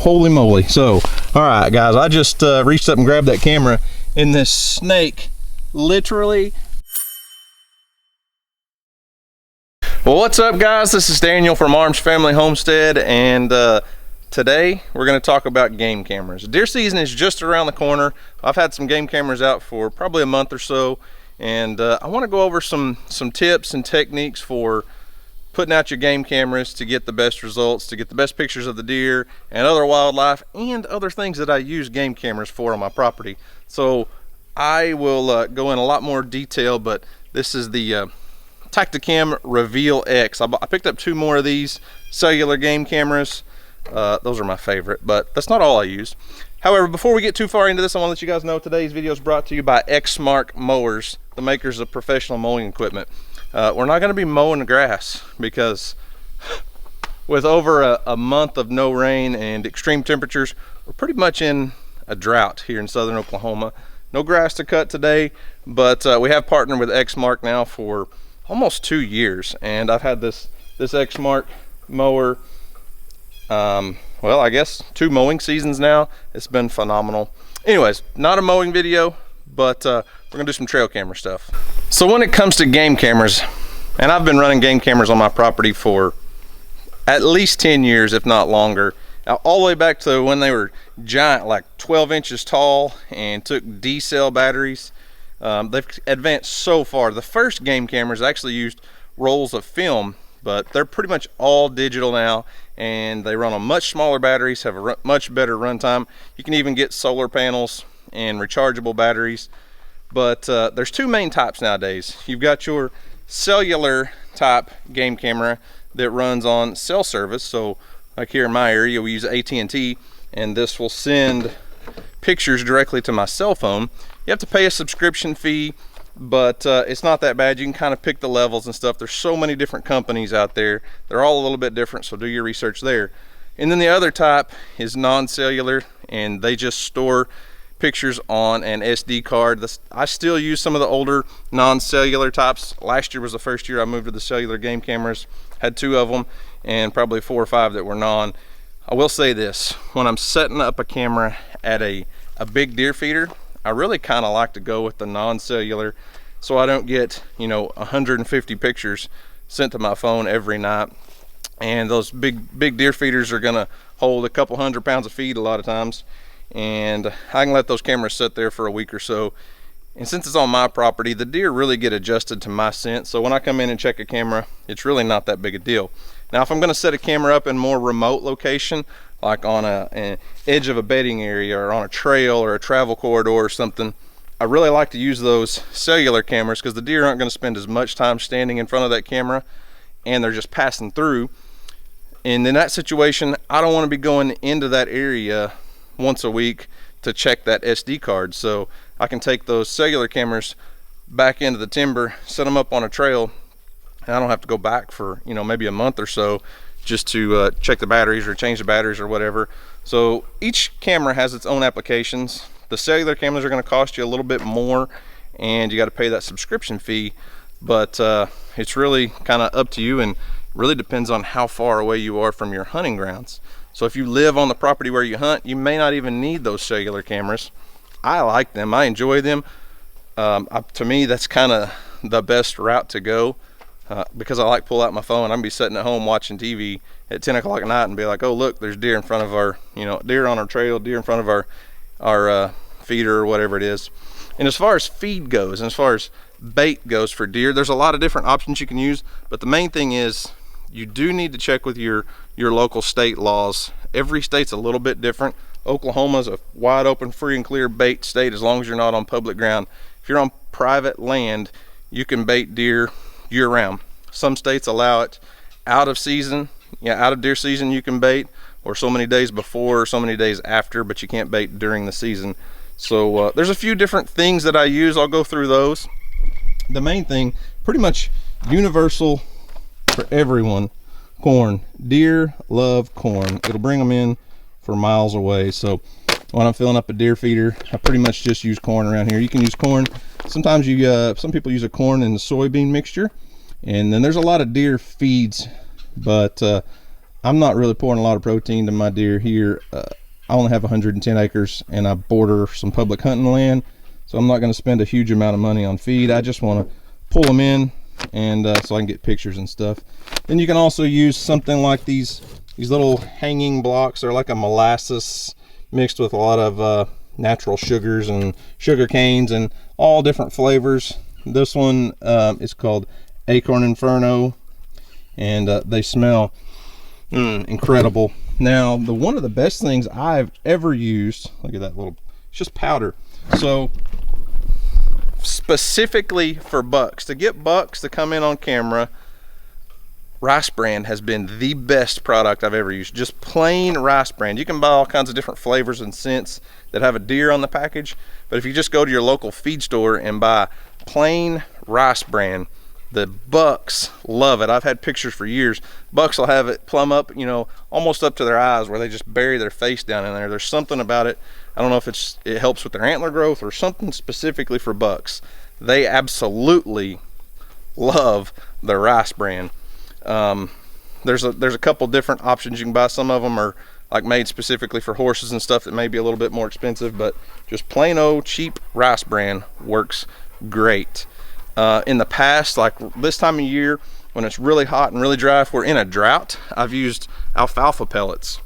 Holy moly. So, all right, guys, I just reached up and grabbed that camera, and this snake literally... Well, what's up, guys? This is Daniel from Arms Family Homestead, and today we're going to talk about game cameras. Deer season is just around the corner. I've had some game cameras out for probably a month or so, and I want to go over some tips and techniques for putting out your game cameras to get the best results, to get the best pictures of the deer and other wildlife and other things that I use game cameras for on my property. So I will go in a lot more detail, but this is the Tacticam Reveal X. I picked up 2 more of these cellular game cameras. Those are my favorite, but that's not all I use. However, before we get too far into this, I want to let you guys know today's video is brought to you by Exmark Mowers, the makers of professional mowing equipment. We're not going to be mowing the grass because with over a month of no rain and extreme temperatures, we're pretty much in a drought here in southern Oklahoma. No grass to cut today, but we have partnered with Exmark now for almost 2 years, and I've had this Exmark mower, well, I guess 2 mowing seasons now. It's been phenomenal. Anyways, not a mowing video, but we're gonna do some trail camera stuff. So when it comes to game cameras, and I've been running game cameras on my property for at least 10 years, if not longer, all the way back to when they were giant, like 12 inches tall, and took D-cell batteries. They've advanced so far. The first game cameras actually used rolls of film, but they're pretty much all digital now, and they run on much smaller batteries, have a much better runtime. You can even get solar panels and rechargeable batteries. But there's 2 main types nowadays. You've got your cellular type game camera that runs on cell service. So like here in my area, we use AT&T, and this will send pictures directly to my cell phone. You have to pay a subscription fee, but it's not that bad. You can kind of pick the levels and stuff. There's so many different companies out there. They're all a little bit different, so do your research there. And then the other type is non-cellular, and they just store pictures on an SD card. I still use some of the older non-cellular types. Last year was the first year I moved to the cellular game cameras. Had 2 of them and probably 4 or 5 that were non. I will say this, when I'm setting up a camera at a big deer feeder, I really kind of like to go with the non-cellular so I don't get, you know, 150 pictures sent to my phone every night. And those big deer feeders are gonna hold a couple 100 pounds of feed a lot of times, and I can let those cameras sit there for a week or so. And since it's on my property, the deer really get adjusted to my scent, so when I come in and check a camera, it's really not that big a deal. Now if I'm going to set a camera up in more remote location, like on an edge of a bedding area or on a trail or a travel corridor or something, I really like to use those cellular cameras because the deer aren't going to spend as much time standing in front of that camera, and they're just passing through. And in that situation, I don't want to be going into that area once a week to check that SD card. So I can take those cellular cameras back into the timber, set them up on a trail, and I don't have to go back for, you know, maybe a month or so just to check the batteries or change the batteries or whatever. So each camera has its own applications. The cellular cameras are going to cost you a little bit more, and you got to pay that subscription fee, but it's really kind of up to you, and really depends on how far away you are from your hunting grounds. So if you live on the property where you hunt, you may not even need those cellular cameras. I like them, I enjoy them. To me, that's kind of the best route to go, because I like pull out my phone. I'm gonna be sitting at home watching TV at 10 o'clock at night and be like, oh look, there's deer in front of our, you know, deer on our trail, deer in front of our feeder or whatever it is. And as far as feed goes, and as far as bait goes for deer, there's a lot of different options you can use, but the main thing is you do need to check with your local state laws. Every state's a little bit different. Oklahoma's a wide open, free and clear bait state as long as you're not on public ground. If you're on private land, you can bait deer year round. Some states allow it out of season, out of deer season you can bait, or so many days before or so many days after, but you can't bait during the season. So there's a few different things that I use. I'll go through those. The main thing, pretty much universal for everyone, corn. Deer love corn. It'll bring them in for miles away. So when I'm filling up a deer feeder, I pretty much just use corn around here. You can use corn. Sometimes some people use a corn and soybean mixture, and then there's a lot of deer feeds, but I'm not really pouring a lot of protein to my deer here. I only have 110 acres and I border some public hunting land, so I'm not going to spend a huge amount of money on feed. I just want to pull them in, and so I can get pictures and stuff. Then you can also use something like these little hanging blocks. They're like a molasses mixed with a lot of natural sugars and sugar canes and all different flavors. This one is called Acorn Inferno, and they smell incredible. Now, one of the best things I've ever used, look at that little, it's just powder. So specifically for bucks, to get bucks to come in on camera, Rice Bran has been the best product I've ever used. Just plain Rice Bran. You can buy all kinds of different flavors and scents that have a deer on the package, but if you just go to your local feed store and buy plain Rice Bran, the bucks love it. I've had pictures for years. Bucks will have it plumb up, you know, almost up to their eyes, where they just bury their face down in there. There's something about it. I don't know if it helps with their antler growth or something specifically for bucks. They absolutely love the Rice Bran. There's a couple different options you can buy. Some of them are like made specifically for horses and stuff that may be a little bit more expensive, but just plain old cheap Rice Bran works great. In the past, like this time of year when it's really hot and really dry, if we're in a drought, I've used alfalfa pellets.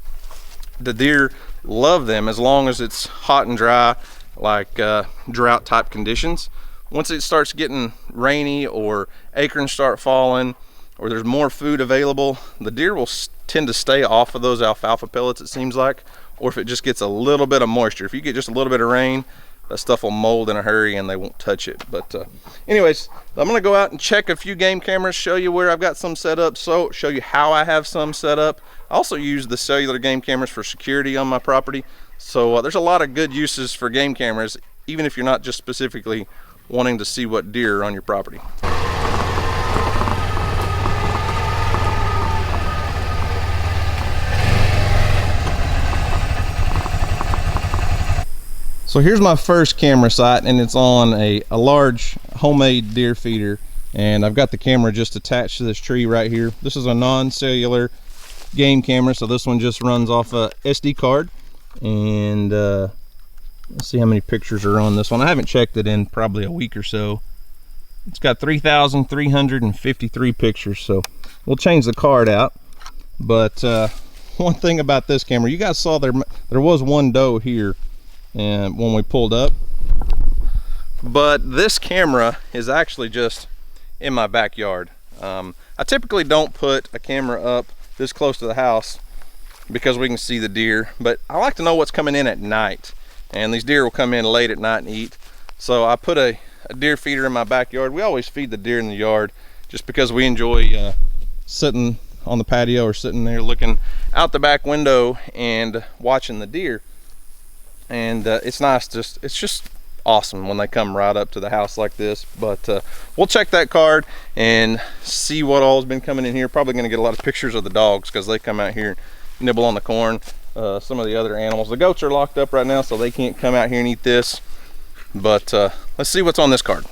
The deer love them as long as it's hot and dry, like drought type conditions. Once it starts getting rainy or acorns start falling or there's more food available, the deer will tend to stay off of those alfalfa pellets, it seems like. Or if it just gets a little bit of moisture, if you get just a little bit of rain, that stuff will mold in a hurry and they won't touch it. But anyways, I'm gonna go out and check a few game cameras, show you where I've got some set up, so show you how I have some set up. I also use the cellular game cameras for security on my property. So there's a lot of good uses for game cameras, even if you're not just specifically wanting to see what deer are on your property. So here's my first camera site, and it's on a large homemade deer feeder, and I've got the camera just attached to this tree right here. This is a non-cellular game camera, so this one just runs off a SD card, and let's see how many pictures are on this one. I haven't checked it in probably a week or so. It's got 3,353 pictures, so we'll change the card out. But one thing about this camera, you guys saw there was one doe here and when we pulled up, but this camera is actually just in my backyard. I typically don't put a camera up this close to the house because we can see the deer, but I like to know what's coming in at night, and these deer will come in late at night and eat. So I put a deer feeder in my backyard. We always feed the deer in the yard just because we enjoy sitting on the patio or sitting there looking out the back window and watching the deer. And it's nice, it's just awesome when they come right up to the house like this. But we'll check that card and see what all's been coming in here. Probably gonna get a lot of pictures of the dogs because they come out here and nibble on the corn. Some of the other animals, the goats are locked up right now, so they can't come out here and eat this. But let's see what's on this card.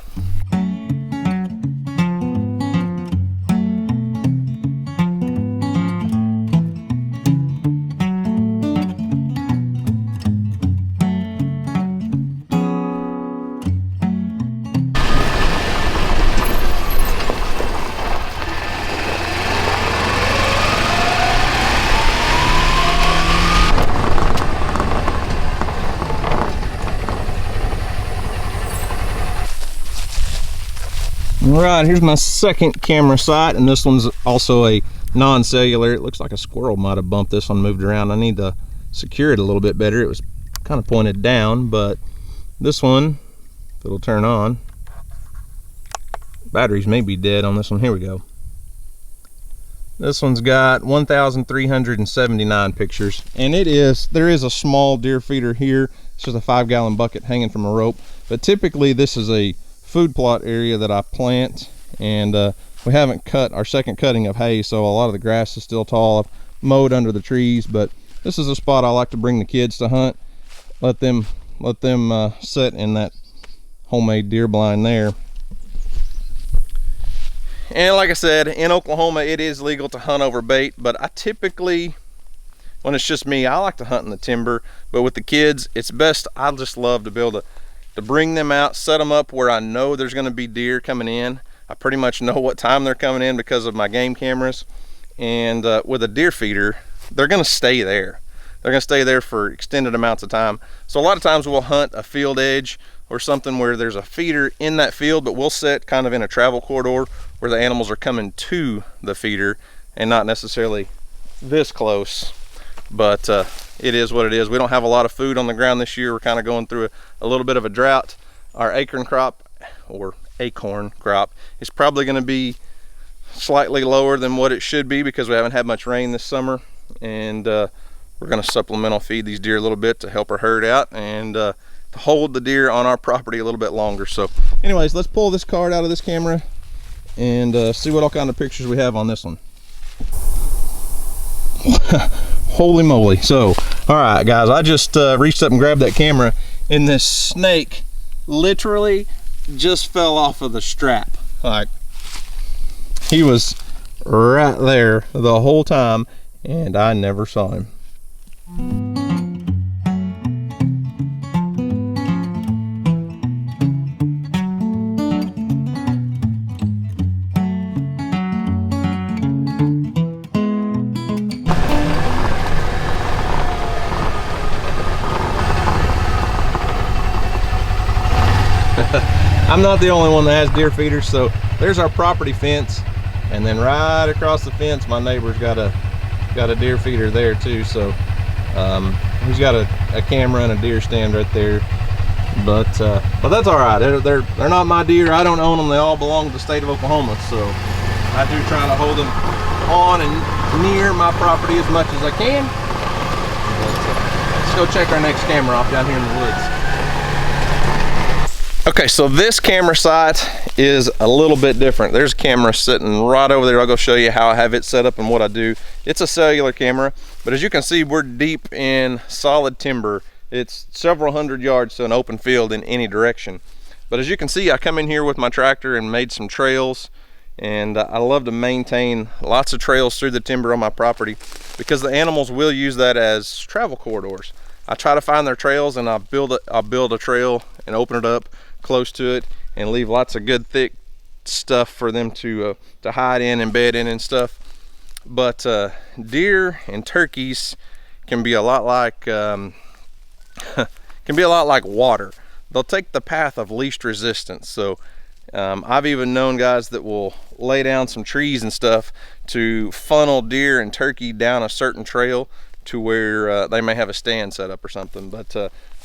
All right, here's my second camera site, and this one's also a non-cellular. It looks like a squirrel might have bumped this one, moved around. I need to secure it a little bit better. It was kind of pointed down, but this one, if it'll turn on, batteries may be dead on this one. Here we go. This one's got 1,379 pictures, and there is a small deer feeder here. It's just a 5-gallon bucket hanging from a rope, but typically this is a food plot area that I plant, and we haven't cut our second cutting of hay, so a lot of the grass is still tall. I've mowed under the trees, but this is a spot I like to bring the kids to hunt. Let them sit in that homemade deer blind there. And like I said, in Oklahoma, it is legal to hunt over bait, but I typically, when it's just me, I like to hunt in the timber. But with the kids, it's best, I just love to be able to bring them out, set them up where I know there's gonna be deer coming in. I pretty much know what time they're coming in because of my game cameras. And with a deer feeder, they're gonna stay there. They're gonna stay there for extended amounts of time. So a lot of times we'll hunt a field edge or something where there's a feeder in that field, but we'll set kind of in a travel corridor where the animals are coming to the feeder and not necessarily this close. But it is what it is. We don't have a lot of food on the ground this year. We're kind of going through a little bit of a drought. Our acorn crop is probably going to be slightly lower than what it should be because we haven't had much rain this summer. And we're going to supplemental feed these deer a little bit to help our herd out and to hold the deer on our property a little bit longer. So anyways, let's pull this card out of this camera and see what all kind of pictures we have on this one. Holy moly. So all right guys, I just reached up and grabbed that camera, and this snake literally just fell off of the strap. Like, he was right there the whole time and I never saw him. I'm not the only one that has deer feeders. So there's our property fence, and then right across the fence my neighbor's got a deer feeder there too. So he's got a camera and a deer stand right there, but that's all right. They're not my deer. I don't own them. They all belong to the state of Oklahoma, so I do try to hold them on and near my property as much as I can. But, let's go check our next camera off down here in the woods. Okay, so this camera site is a little bit different. There's a camera sitting right over there. I'll go show you how I have it set up and what I do. It's a cellular camera, but as you can see, we're deep in solid timber. It's several hundred yards to an open field in any direction. But as you can see, I come in here with my tractor and made some trails, and I love to maintain lots of trails through the timber on my property because the animals will use that as travel corridors. I try to find their trails, and I'll build a trail and open it up close to it and leave lots of good thick stuff for them to hide in and bed in and stuff. But deer and turkeys can be a lot like water. They'll take the path of least resistance. So I've even known guys that will lay down some trees and stuff to funnel deer and turkey down a certain trail to where they may have a stand set up or something. But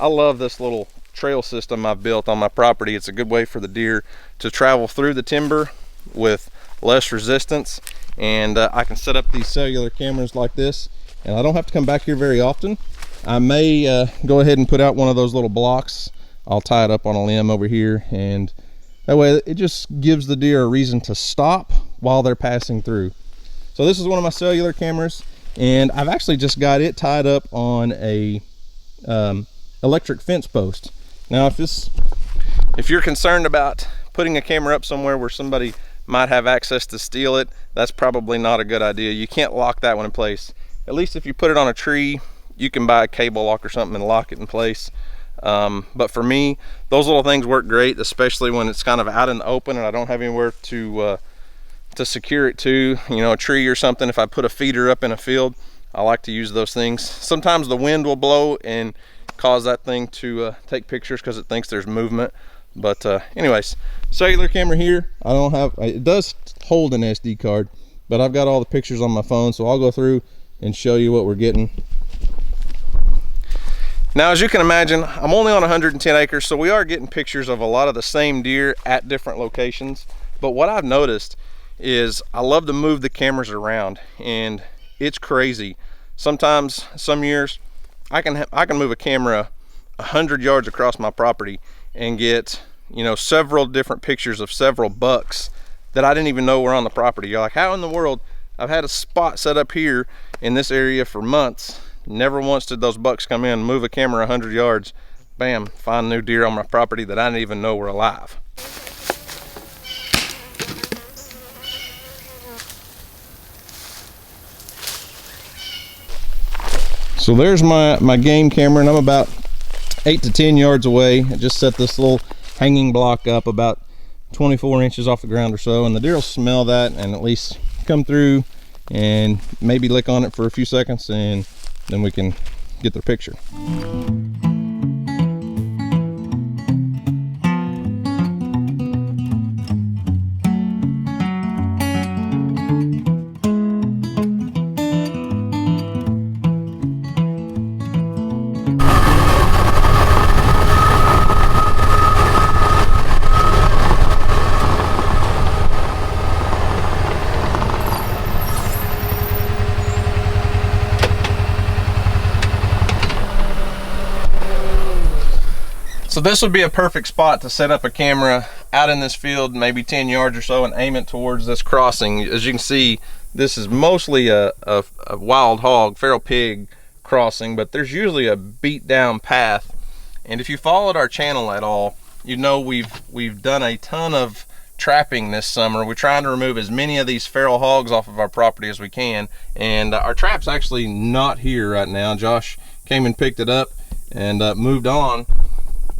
I love this little trail system I've built on my property. It's a good way for the deer to travel through the timber with less resistance, and I can set up these cellular cameras like this, and I don't have to come back here very often. I may go ahead and put out one of those little blocks. I'll tie it up on a limb over here, and that way it just gives the deer a reason to stop while they're passing through. So this is one of my cellular cameras, and I've actually just got it tied up on a electric fence post. Now if you're concerned about putting a camera up somewhere where somebody might have access to steal it, that's probably not a good idea. You can't lock that one in place. At least if you put it on a tree, you can buy a cable lock or something and lock it in place. But for me, those little things work great, especially when it's kind of out in the open and I don't have anywhere to secure it to, you know, a tree or something. If I put a feeder up in a field, I like to use those things. Sometimes the wind will blow and cause that thing to take pictures because it thinks there's movement. But anyways, cellular camera here. It does hold an SD card, but I've got all the pictures on my phone, so I'll go through and show you what we're getting. Now, as you can imagine, I'm only on 110 acres, so we are getting pictures of a lot of the same deer at different locations. But what I've noticed is I love to move the cameras around, and it's crazy. Sometimes, some years, I can move a camera 100 yards across my property and get, you know, several different pictures of several bucks that I didn't even know were on the property. You're like, how in the world? I've had a spot set up here in this area for months. Never once did those bucks come in, move a camera 100 yards, bam, find new deer on my property that I didn't even know were alive. So there's my game camera, and I'm about 8 to 10 yards away. I just set this little hanging block up about 24 inches off the ground or so, and the deer will smell that and at least come through and maybe lick on it for a few seconds, and then we can get their picture. So this would be a perfect spot to set up a camera out in this field, maybe 10 yards or so, and aim it towards this crossing. As you can see, this is mostly a wild hog, feral pig crossing, but there's usually a beat down path. And if you followed our channel at all, you know we've done a ton of trapping this summer. We're trying to remove as many of these feral hogs off of our property as we can, and our trap's actually not here right now. Josh came and picked it up and moved on.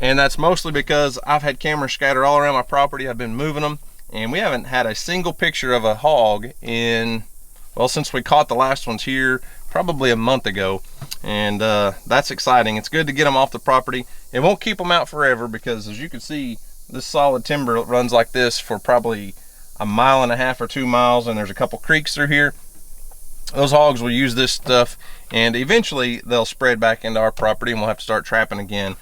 And that's mostly because I've had cameras scattered all around my property. I've been moving them, and we haven't had a single picture of a hog in, well, since we caught the last ones here probably a month ago. And that's exciting. It's good to get them off the property. It won't keep them out forever because, as you can see, this solid timber runs like this for probably 1.5 miles or 2 miles, and there's a couple creeks through here. Those hogs will use this stuff, and eventually they'll spread back into our property, and we'll have to start trapping again.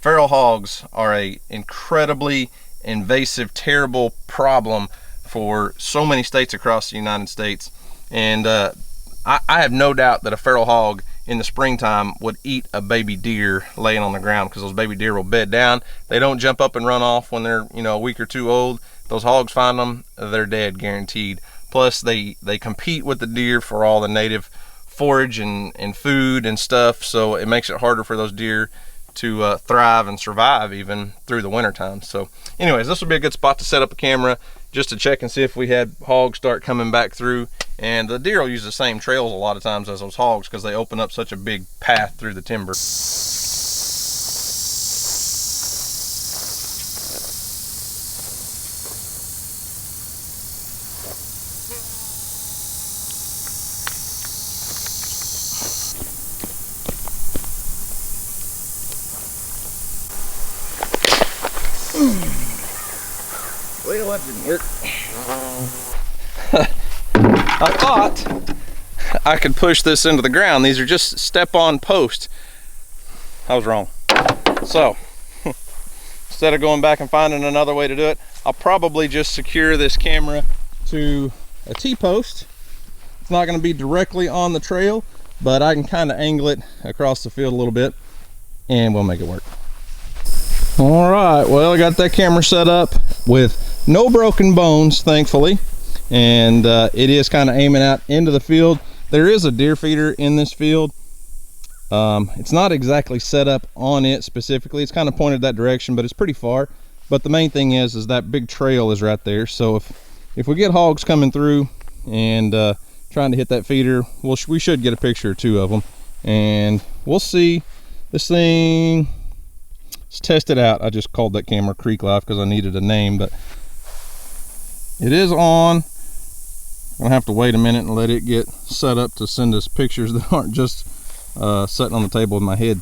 Feral hogs are a incredibly invasive, terrible problem for so many states across the United States. And I have no doubt that a feral hog in the springtime would eat a baby deer laying on the ground, because those baby deer will bed down. They don't jump up and run off when they're, you know, a week or two old. Those hogs find them, they're dead, guaranteed. Plus they compete with the deer for all the native forage and food and stuff, so it makes it harder for those deer to thrive and survive even through the winter time. So anyways, this would be a good spot to set up a camera just to check and see if we had hogs start coming back through. And the deer will use the same trails a lot of times as those hogs because they open up such a big path through the timber. Well, that didn't work. I thought I could push this into the ground. These are just step-on posts. I was wrong. So, instead of going back and finding another way to do it, I'll probably just secure this camera to a T-post. It's not going to be directly on the trail, but I can kind of angle it across the field a little bit, and we'll make it work. All right, well, I got that camera set up with no broken bones, thankfully, and it is kind of aiming out into the field. There is a deer feeder in this field. It's not exactly set up on it specifically. It's kind of pointed that direction, but it's pretty far. But the main thing is that big trail is right there. So if we get hogs coming through and trying to hit that feeder, we should get a picture or two of them, and we'll see. This thing, let's test it out. I just called that camera Creek Life because I needed a name, but it is on. I'm gonna have to wait a minute and let it get set up to send us pictures that aren't just sitting on the table in my head.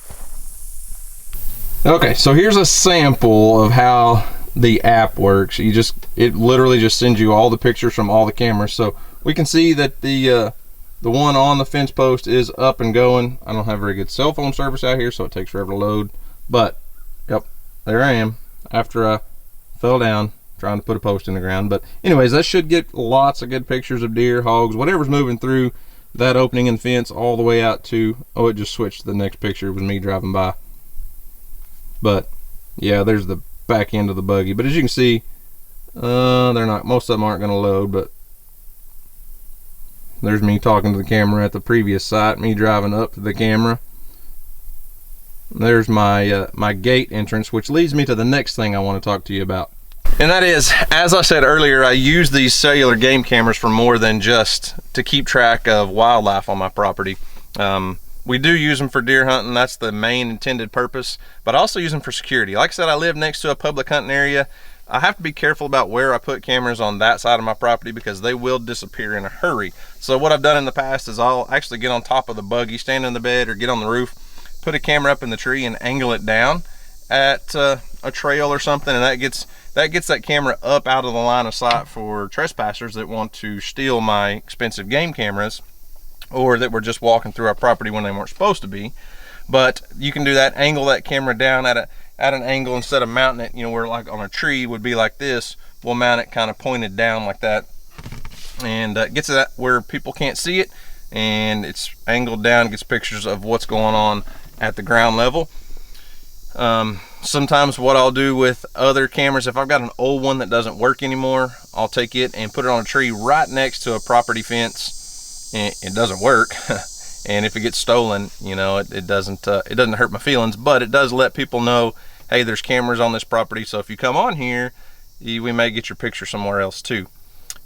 Okay, so here's a sample of how the app works. It literally just sends you all the pictures from all the cameras. So we can see that the one on the fence post is up and going. I don't have very good cell phone service out here, so it takes forever to load. But yep, there I am after I fell down trying to put a post in the ground. But anyways, that should get lots of good pictures of deer, hogs, whatever's moving through that opening in the fence all the way out to, oh, it just switched to the next picture with me driving by. But yeah, there's the back end of the buggy. But as you can see, they're not, most of them aren't going to load, but there's me talking to the camera at the previous site, me driving up to the camera. There's my my gate entrance, which leads me to the next thing I want to talk to you about. And that is, as I said earlier, I use these cellular game cameras for more than just to keep track of wildlife on my property. We do use them for deer hunting. That's the main intended purpose, but I also use them for security. Like I said, I live next to a public hunting area. I have to be careful about where I put cameras on that side of my property because they will disappear in a hurry. So what I've done in the past is I'll actually get on top of the buggy, stand in the bed, or get on the roof, put a camera up in the tree and angle it down at a trail or something, and that gets that camera up out of the line of sight for trespassers that want to steal my expensive game cameras, or that were just walking through our property when they weren't supposed to be. But you can do that, angle that camera down at an angle instead of mounting it, you know, where like on a tree would be like this. We'll mount it kind of pointed down like that, and gets it where people can't see it, and it's angled down, gets pictures of what's going on at the ground level. Sometimes what I'll do with other cameras, if I've got an old one that doesn't work anymore, I'll take it and put it on a tree right next to a property fence. It doesn't work and if it gets stolen, you know, it doesn't hurt my feelings, but it does let people know, hey, there's cameras on this property, so if you come on here, we may get your picture somewhere else too.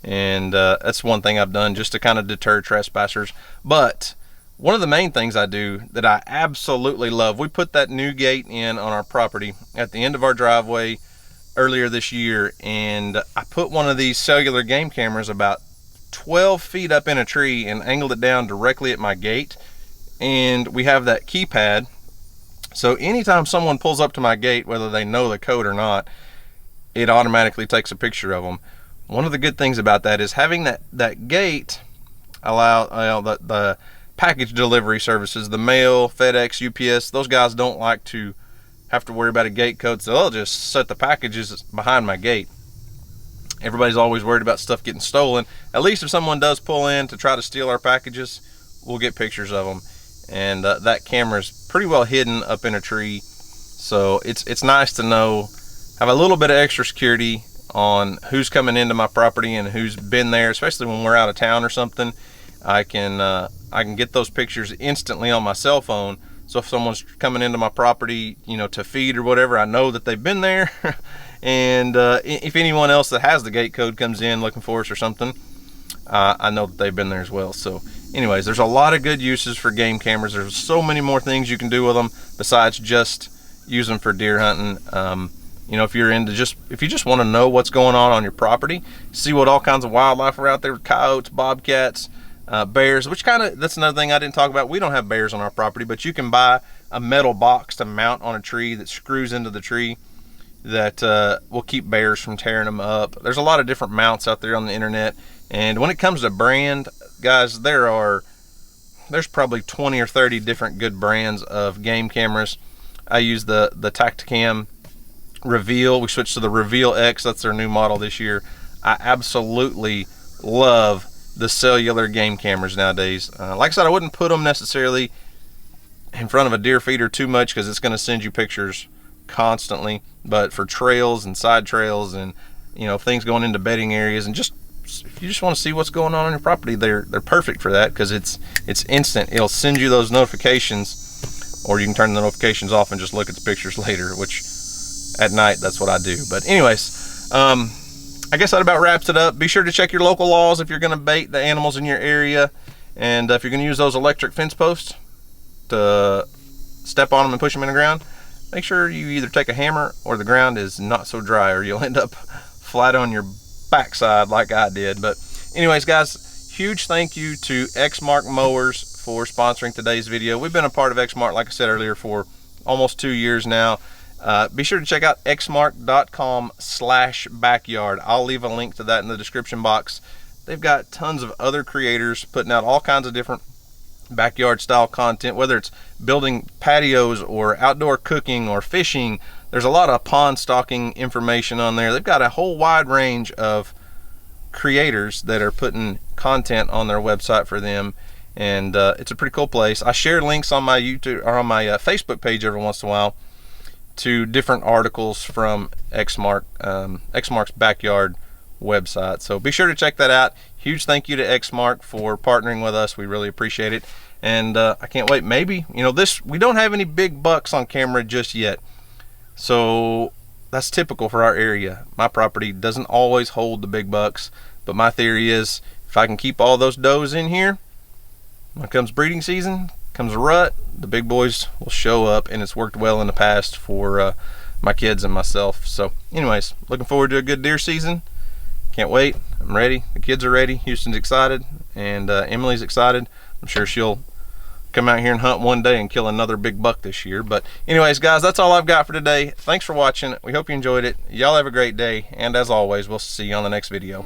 And that's one thing I've done just to kind of deter trespassers. But one of the main things I do that I absolutely love, we put that new gate in on our property at the end of our driveway earlier this year, and I put one of these cellular game cameras about 12 feet up in a tree and angled it down directly at my gate. And we have that keypad, so anytime someone pulls up to my gate, whether they know the code or not, it automatically takes a picture of them. One of the good things about that is having that gate allow the package delivery services, the mail, FedEx, UPS, those guys don't like to have to worry about a gate code, so they'll just set the packages behind my gate. Everybody's always worried about stuff getting stolen. At least if someone does pull in to try to steal our packages, we'll get pictures of them. And that camera is pretty well hidden up in a tree, so it's nice to know, have a little bit of extra security on who's coming into my property and who's been there, especially when we're out of town or something. I can get those pictures instantly on my cell phone, so if someone's coming into my property, you know, to feed or whatever, I know that they've been there. And if anyone else that has the gate code comes in looking for us or something, I know that they've been there as well. So anyways, there's a lot of good uses for game cameras. There's so many more things you can do with them besides just use them for deer hunting. You know, if you just want to know what's going on your property, see what all kinds of wildlife are out there, coyotes, bobcats, bears, that's another thing I didn't talk about. We don't have bears on our property, but you can buy a metal box to mount on a tree that screws into the tree that will keep bears from tearing them up. There's a lot of different mounts out there on the internet, and when it comes to brand, guys, there's probably 20 or 30 different good brands of game cameras. I use the Tacticam Reveal. We switched to the Reveal X. That's their new model this year. I absolutely love the cellular game cameras nowadays. Like I said, I wouldn't put them necessarily in front of a deer feeder too much because it's going to send you pictures constantly, but for trails and side trails and, you know, things going into bedding areas, and just if you just want to see what's going on your property, they're perfect for that because it's instant. It'll send you those notifications, or you can turn the notifications off and just look at the pictures later, which at night that's what I do. But anyways, I guess that about wraps it up. Be sure to check your local laws if you're going to bait the animals in your area, and if you're going to use those electric fence posts to step on them and push them in the ground, make sure you either take a hammer or the ground is not so dry, or you'll end up flat on your backside like I did. But anyways, guys, huge thank you to Exmark Mowers for sponsoring today's video. We've been a part of Exmark, like I said earlier, for almost 2 years now. Be sure to check out exmark.com/backyard. I'll leave a link to that in the description box. They've got tons of other creators putting out all kinds of different backyard style content, whether it's building patios or outdoor cooking or fishing. There's a lot of pond stocking information on there. They've got a whole wide range of creators that are putting content on their website for them, and it's a pretty cool place. I share links on my YouTube or on my Facebook page every once in a while to different articles from Exmark's backyard website, so be sure to check that out. Huge thank you to Exmark for partnering with us. We really appreciate it, and I can't wait. Maybe, you know, we don't have any big bucks on camera just yet, so that's typical for our area. My property doesn't always hold the big bucks, but my theory is if I can keep all those does in here when it comes breeding season, comes a rut, the big boys will show up, and it's worked well in the past for my kids and myself. So anyways, looking forward to a good deer season. Can't wait. I'm ready. The kids are ready. Houston's excited, and Emily's excited. I'm sure she'll come out here and hunt one day and kill another big buck this year. But anyways, guys, that's all I've got for today. Thanks for watching. We hope you enjoyed it. Y'all have a great day, and as always, we'll see you on the next video.